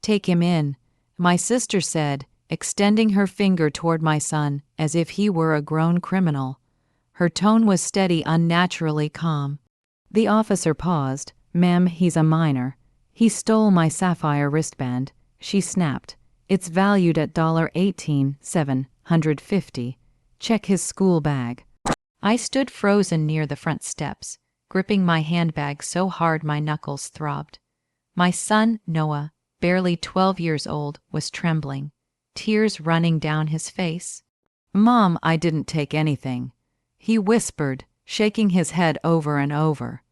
Take him in, my sister said, extending her finger toward my son as if he were a grown criminal. Her tone was steady, unnaturally calm. The officer paused. Ma'am, he's a minor. He stole my sapphire wristband, she snapped. It's valued at $18,750. Check his school bag. I stood frozen near the front steps, gripping my handbag so hard my knuckles throbbed. My son, Noah, barely 12 years old, was trembling, tears running down his face. Mom, I didn't take anything, he whispered, shaking his head over and over.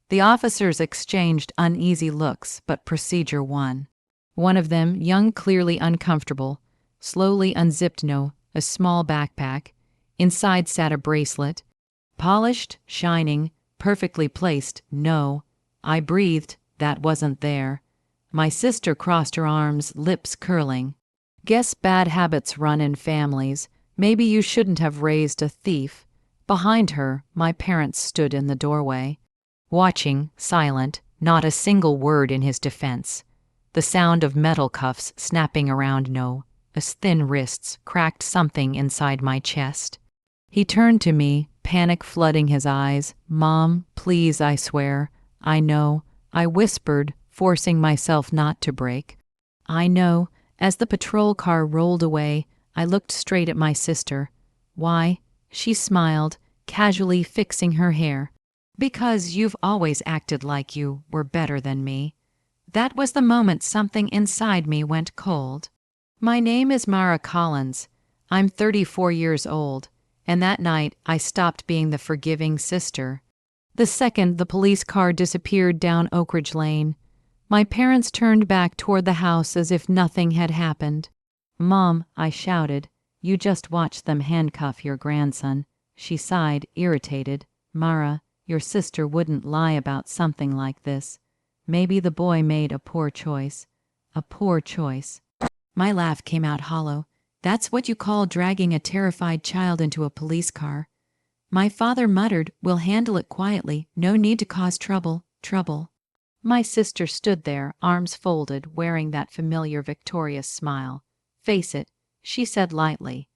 The officers exchanged uneasy looks, but procedure won. One of them, young, clearly uncomfortable, slowly unzipped a small backpack. Inside sat a bracelet. Polished, shining, perfectly placed. No, I breathed, that wasn't there. My sister crossed her arms, lips curling. Guess bad habits run in families. Maybe you shouldn't have raised a thief. Behind her, my parents stood in the doorway, watching, silent, not a single word in his defense. The sound of metal cuffs snapping around Noah's thin wrists cracked something inside my chest. He turned to me, panic flooding his eyes. Mom, please, I swear. I know, I whispered, forcing myself not to break. I know. As the patrol car rolled away, I looked straight at my sister. Why? She smiled, casually fixing her hair. Because you've always acted like you were better than me. That was the moment something inside me went cold. My name is Mara Collins. I'm 34 years old, and that night I stopped being the forgiving sister. The second the police car disappeared down Oak Ridge Lane, my parents turned back toward the house as if nothing had happened. Mom, I shouted, you just watched them handcuff your grandson. She sighed, irritated. Mara, your sister wouldn't lie about something like this. Maybe the boy made a poor choice. A poor choice. My laugh came out hollow. That's what you call dragging a terrified child into a police car. My father muttered, we'll handle it quietly. No need to cause trouble. My sister stood there, arms folded, wearing that familiar victorious smile. Face it, she said lightly.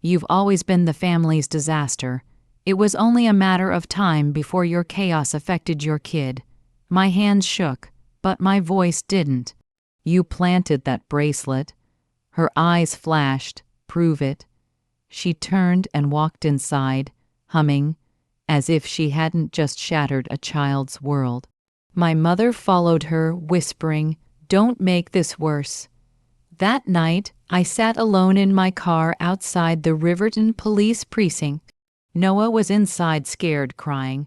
You've always been the family's disaster. It was only a matter of time before your chaos affected your kid. My hands shook, but my voice didn't. You planted that bracelet. Her eyes flashed. Prove it. She turned and walked inside, humming, as if she hadn't just shattered a child's world. My mother followed her, whispering, don't make this worse. That night, I sat alone in my car outside the Riverton Police Precinct. Noah was inside, scared, crying.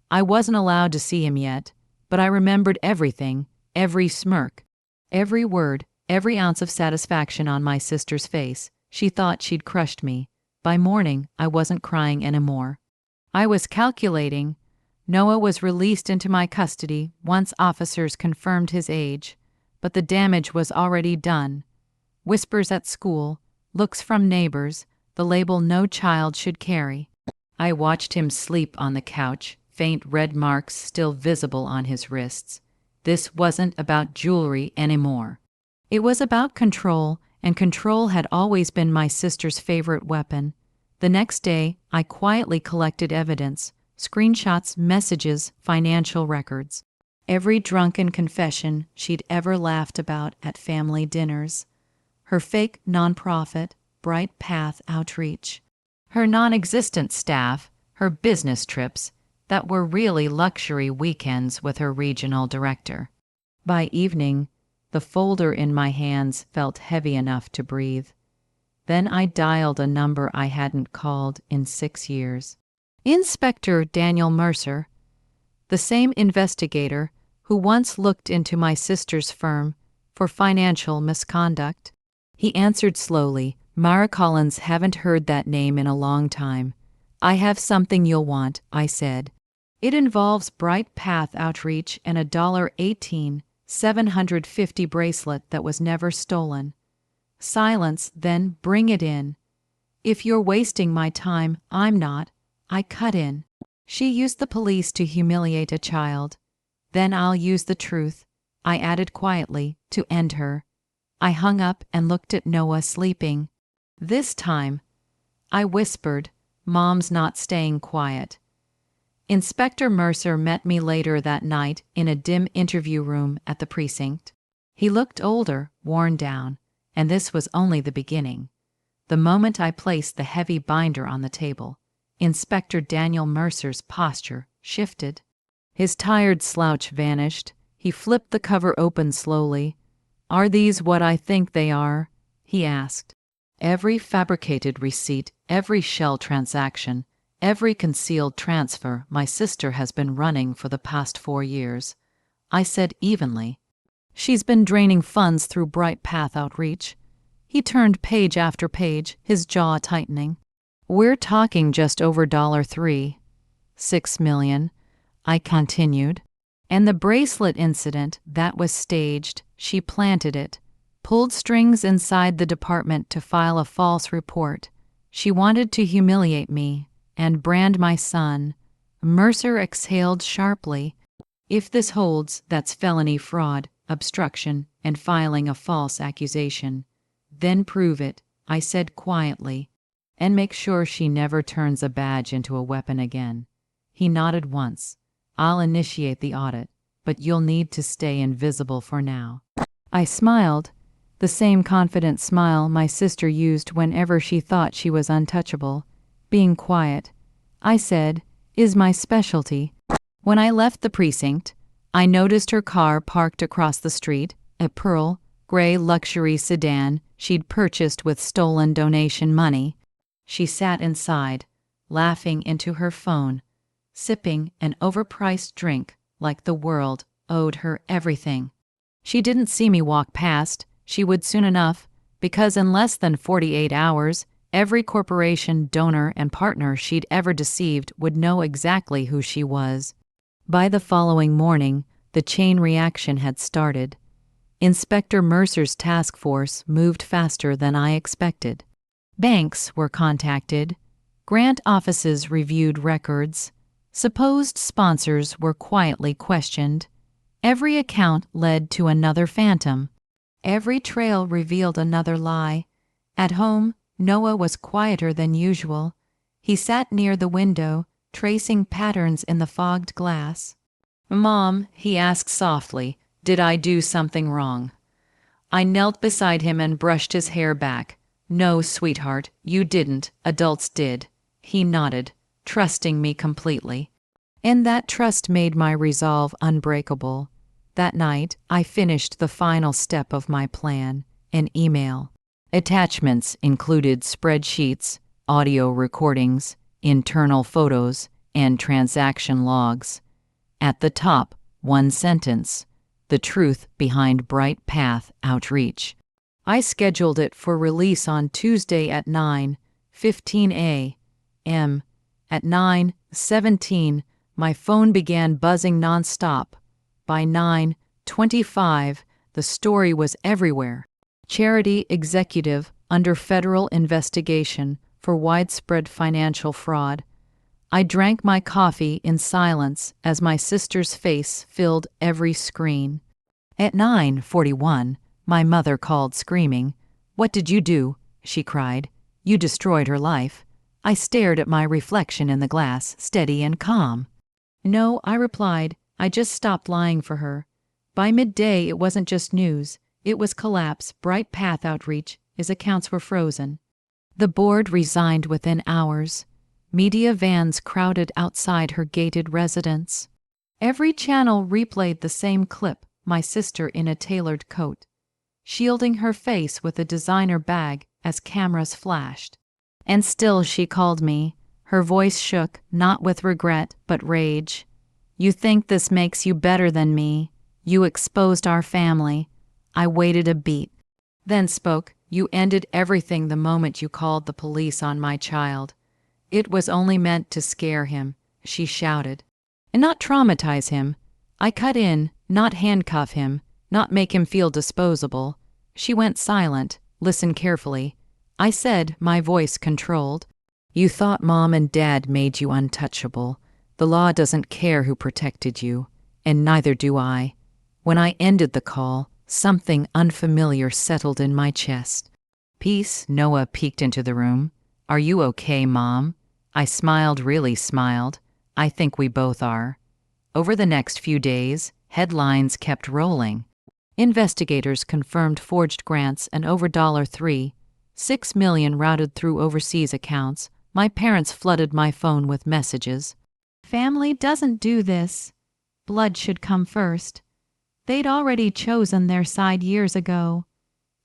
I wasn't allowed to see him yet, but I remembered everything, every smirk, every word, every ounce of satisfaction on my sister's face. She thought she'd crushed me. By morning, I wasn't crying anymore. I was calculating. Noah was released into my custody once officers confirmed his age, but the damage was already done. Whispers at school, looks from neighbors, the label no child should carry. I watched him sleep on the couch, faint red marks still visible on his wrists. This wasn't about jewelry anymore. It was about control, and control had always been my sister's favorite weapon. The next day, I quietly collected evidence, screenshots, messages, financial records. Every drunken confession she'd ever laughed about at family dinners. Her fake nonprofit, Bright Path Outreach. Her non-existent staff, her business trips, that were really luxury weekends with her regional director. By evening, the folder in my hands felt heavy enough to breathe. Then I dialed a number I hadn't called in 6 years. Inspector Daniel Mercer, the same investigator who once looked into my sister's firm for financial misconduct. He answered slowly, Mara Collins, haven't heard that name in a long time. I have something you'll want, I said. It involves Bright Path Outreach and a $18,750 bracelet that was never stolen. Silence, then bring it in. If you're wasting my time, I'm not. I cut in. She used the police to humiliate a child. Then I'll use the truth, I added quietly, to end her. I hung up and looked at Noah sleeping. This time, I whispered, "Mom's not staying quiet." Inspector Mercer met me later that night in a dim interview room at the precinct. He looked older, worn down, and this was only the beginning. The moment I placed the heavy binder on the table, Inspector Daniel Mercer's posture shifted. His tired slouch vanished. He flipped the cover open slowly. "Are these what I think they are?" he asked. "Every fabricated receipt, every shell transaction, every concealed transfer my sister has been running for the past 4 years," I said evenly. "She's been draining funds through Bright Path Outreach." He turned page after page, his jaw tightening. "We're talking just over $3.6 million, I continued. "And the bracelet incident, that was staged. She planted it, pulled strings inside the department to file a false report. She wanted to humiliate me and brand my son." Mercer exhaled sharply. "If this holds, that's felony fraud, obstruction, and filing a false accusation." "Then prove it," I said quietly, "and make sure she never turns a badge into a weapon again." He nodded once. "I'll initiate the audit, but you'll need to stay invisible for now." I smiled, the same confident smile my sister used whenever she thought she was untouchable. Being quiet, I said, "is my specialty." When I left the precinct, I noticed her car parked across the street, a pearl gray luxury sedan she'd purchased with stolen donation money. She sat inside, laughing into her phone, sipping an overpriced drink like the world owed her everything. She didn't see me walk past. She would soon enough, because in less than 48 hours, every corporation, donor, and partner she'd ever deceived would know exactly who she was. By the following morning, the chain reaction had started. Inspector Mercer's task force moved faster than I expected. Banks were contacted. Grant offices reviewed records. Supposed sponsors were quietly questioned. Every account led to another phantom. Every trail revealed another lie. At home, Noah was quieter than usual. He sat near the window, tracing patterns in the fogged glass. "Mom," he asked softly, "did I do something wrong?" I knelt beside him and brushed his hair back. "No, sweetheart, you didn't. Adults did." He nodded, trusting me completely. And that trust made my resolve unbreakable. That night, I finished the final step of my plan, an email. Attachments included spreadsheets, audio recordings, internal photos, and transaction logs. At the top, one sentence: "The truth behind Bright Path Outreach." I scheduled it for release on Tuesday at 9:15 a.m. At 9:17, my phone began buzzing nonstop. By 9:25, the story was everywhere. Charity executive under federal investigation for widespread financial fraud. I drank my coffee in silence as my sister's face filled every screen. At 9:41, my mother called screaming. "What did you do?" she cried. "You destroyed her life." I stared at my reflection in the glass, steady and calm. "No," I replied, "I just stopped lying for her." By midday, it wasn't just news. It was collapse. Bright Path Outreach. His accounts were frozen. The board resigned within hours. Media vans crowded outside her gated residence. Every channel replayed the same clip, my sister in a tailored coat, shielding her face with a designer bag as cameras flashed. And still she called me. Her voice shook, not with regret, but rage. "You think this makes you better than me? You exposed our family." I waited a beat, then spoke. "You ended everything the moment you called the police on my child." "It was only meant to scare him," she shouted, "and not traumatize him." I cut in, "Not handcuff him, not make him feel disposable." She went silent, listened carefully. I said, my voice controlled, "You thought Mom and Dad made you untouchable. The law doesn't care who protected you, and neither do I. When I ended the call, Something unfamiliar settled in my chest. Peace, Noah peeked into the room. Are you okay, Mom? I smiled, really smiled. I think we both are. Over the next few days, headlines kept rolling. Investigators confirmed forged grants and over $6 million routed through overseas accounts. My parents flooded my phone with messages. Family doesn't do this. Blood should come first. They'd already chosen their side years ago.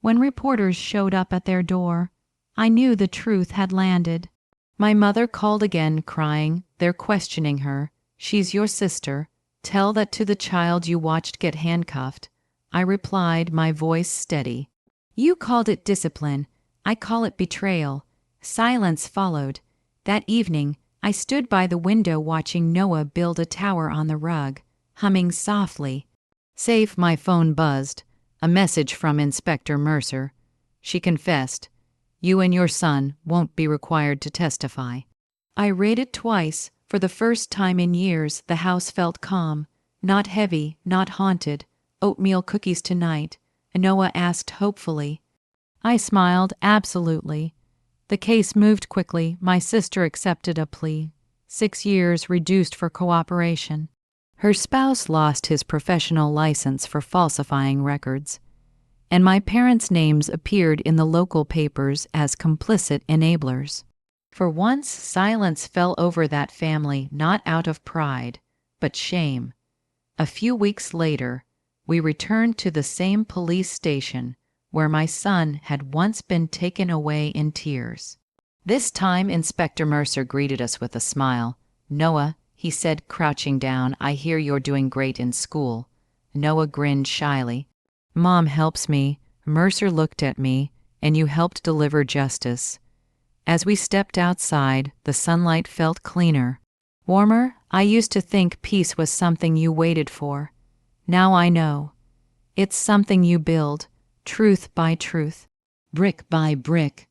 When reporters showed up at their door, I knew the truth had landed. My mother called again, crying. They're questioning her. She's your sister. Tell that to the child you watched get handcuffed. I replied, my voice steady. You called it discipline. I call it betrayal. Silence followed. That evening, I stood by the window watching Noah build a tower on the rug, humming softly. Safe, my phone buzzed. A message from Inspector Mercer. She confessed. You and your son won't be required to testify. I rated twice. For the first time in years, the house felt calm. Not heavy, not haunted. Oatmeal cookies tonight, Noah asked hopefully. I smiled, absolutely. The case moved quickly. My sister accepted a plea. 6 years reduced for cooperation. Her spouse lost his professional license for falsifying records. And my parents' names appeared in the local papers as complicit enablers. For once, silence fell over that family, not out of pride, but shame. A few weeks later, we returned to the same police station where my son had once been taken away in tears. This time, Inspector Mercer greeted us with a smile. Noah, he said, crouching down, I hear you're doing great in school. Noah grinned shyly. Mom helps me. Mercer looked at me, and you helped deliver justice. As we stepped outside, the sunlight felt cleaner. Warmer. I used to think peace was something you waited for. Now I know. It's something you build, truth by truth, brick by brick.